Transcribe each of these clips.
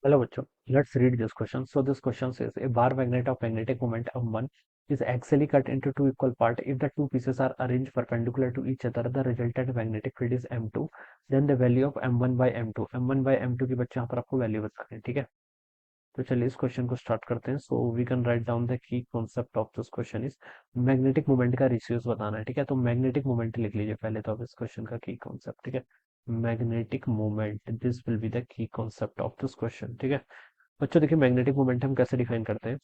Hello, bachcho. Let's read this question. So this question says a bar magnet of magnetic moment M1 is axially cut into two equal parts. If the two pieces are arranged perpendicular to each other, the resultant magnetic field is M2. Then the value of M1 by M2. M1 by M2 की बच्चे यहाँ पर आपको value बतानी है, ठीक है। तो चलिए इस क्वेश्चन को स्टार्ट करते हैं। So we can write down the key concept of this question is magnetic moment का रेशियोज बताना है, ठीक है। तो मैग्नेटिक मोमेंट लिख लीजिए पहले तो आप इस क्वेश्चन का की कॉन्सेप्ट, ठीक है। Magnetic moment, this will be the key concept of this question, ठीक है। बच्चों देखिए मैग्नेटिक मोमेंट हम कैसे डिफाइन करते हैं।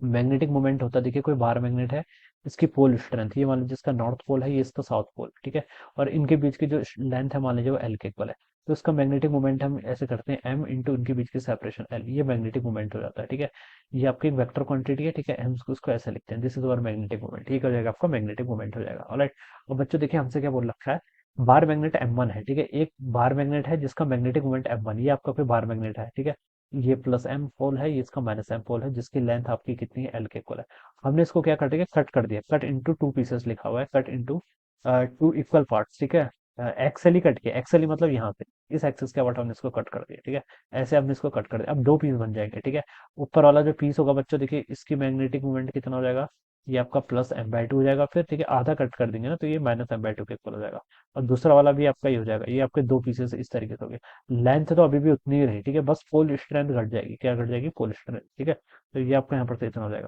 मैग्नेटिक मोमेंट होता है, देखिए कोई बार मैग्नेट है, इसकी पोल स्ट्रेंथ, ये मान लीजिए इसका नॉर्थ पोल है, ये इसका साउथ पोल, ठीक है। और इनके बीच की जो लेंथ है मान लीजिए वो एल के इक्वल है। तो इसका मैग्नेटिक मोमेंट हम ऐसे करते हैं एम इंटू इनके बीच की सेपरेशन एल, ये मैग्नेटिक मोमेंट हो जाता है, ठीक है। ये आपकी एक वेक्टर क्वांटिटी है, ठीक है। हम उसको ऐसे लिखते हैं, this is our magnetic moment, ठीक हो जाएगा, आपका मैग्नेटिक मोमेंट हो जाएगा। ऑलराइट। और बच्चों देखिए हमसे क्या बोल रखा है, बार मैग्नेट M1 है, ठीक है। एक बार मैग्नेट है जिसका मैग्नेटिक मोमेंट M1, ये आपका कोई बार मैग्नेट है, ठीक है। ये प्लस एम पोल है, ये इसका माइनस एम पोल है, जिसकी लेंथ आपकी कितनी है, एल के इक्वल है। हमने इसको क्या कर दिया, कट कर दिया, कट इनटू टू पीसेस लिखा हुआ है, cut into two equal parts, ठीक है। एक्सएली कट किया, एक्सएली मतलब यहाँ पे इस एक्सिस के अबाउट हमने इसको कट कर दिया, ठीक है। ऐसे हमने इसको कट कर दिया, अब दो पीस बन जाएंगे, ठीक है। ऊपर वाला जो पीस होगा बच्चों देखिए इसकी मैग्नेटिक मूवमेंट कितना हो जाएगा, ये आपका प्लस एम बाई टू हो जाएगा, फिर ठीक है आधा कट कर देंगे ना तो ये माइनस एम बाई टू के इक्वल हो जाएगा। और दूसरा वाला भी आपका ये हो जाएगा, ये आपके दो पीसेस इस तरीके से हो गए। लेंथ तो अभी भी उतनी ही रही, ठीक है, बस पोल स्ट्रेंथ घट जाएगी, क्या घट जाएगी, पोल स्ट्रेंथ, ठीक है। तो ये आपका यहाँ पर से इतना हो जाएगा।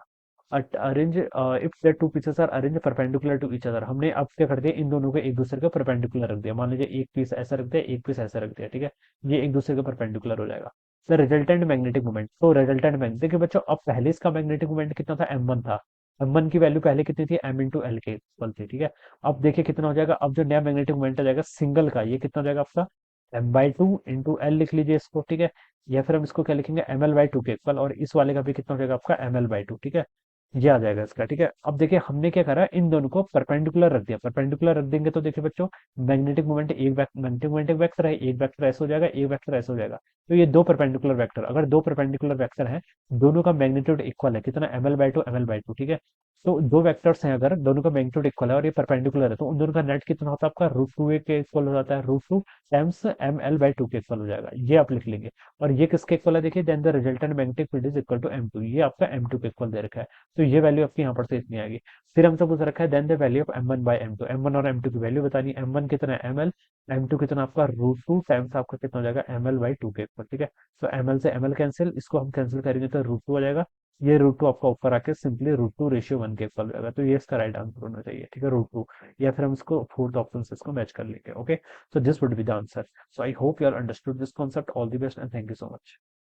Arrange if the two pieces are arrange perpendicular to each other, हमने अब क्या कर दिया, इन दोनों को एक दूसरे के परपेंडिकुलर रख दिया। मान लीजिए एक पीस ऐसा रख दिया, एक पीस ऐसा रख दिया, ठीक है। ये एक दूसरे के परपेंडिकुलर हो जाएगा। द रिजल्टेंट मैग्नेटिक मोमेंट, तो रिजल्टेंट मैग्नेट देखिए बच्चों, अब पहले इसका मैग्नेटिक मोमेंट कितना था, M1 था। M1 की वैल्यू पहले कितनी थी, M इंटू एल के इक्वल थी, ठीक है। अब देखिए कितना हो जाएगा, अब जो नया मैग्नेटिक मोमेंट आ जाएगा सिंगल का, ये कितना हो जाएगा आपका, M/2 इंटू एल लिख लीजिए इसको, ठीक है। या फिर हम इसको क्या लिखेंगे, ML/2 के इक्वल, और इस वाले का भी कितना हो जाएगा आपका, ML/2, ठीक है। ये आ जाएगा इसका, ठीक है। अब देखिए हमने क्या करा, इन दोनों को परपेंडिकुलर रख दिया, परपेंडिकुलर रख देंगे तो देखिए बच्चों, मैग्नेटिक मोमेंट मैग्नेटिक मोमेंट एक वेक्टर है, एक वेक्टर ऐसे हो जाएगा, एक वेक्टर ऐसे हो जाएगा। तो ये दो परपेंडिकुलर वेक्टर, अगर दो परपेंडिकुलर वेक्टर हैं, दोनों का मैग्नीट्यूड इक्वल है, कितना, ML/2 ML/2, ठीक है। तो दो वेक्टर्स हैं, अगर दोनों का मैग्नीट्यूड इक्वल है और ये परपेंडिकुलर है, तो उन दोनों का नेट कितना होता है आपका, √2a के इक्वल हो जाता है, √2 टाइम्स ML/2 के इक्वल हो जाएगा, ये आप लिख लेंगे। और ये किसके इक्वल है, देखिए then the resultant magnetic field is equal to M2, ये आपका M2 के इक्वल दे रखा है। तो ये वैल्यू आपकी यहाँ पर से इतनी आएगी। फिर हमसे पूछ रखा है then the value of M1 by M2, M1 और M2 की वैल्यू बतानी है। M1 कितना है ML, M2 कितना आपका √2 टाइम्स आपका कितना हो जाएगा, ML/2 के इक्वल, ठीक है। तो ML से ML कैंसिल, इसको हम कैंसिल करेंगे तो √2 हो जाएगा। ये √2 आपका ऊपर आके सिंपली √2:1 के इक्वल हो जाएगा। तो ये इसका राइट आंसर होना चाहिए, ठीक है, √2। या फिर हम इसको फोर्थ ऑप्शन से इसको मैच कर लेंगे, okay. So this would be the answer. So I hope you are understood this concept. All the best and thank you so much.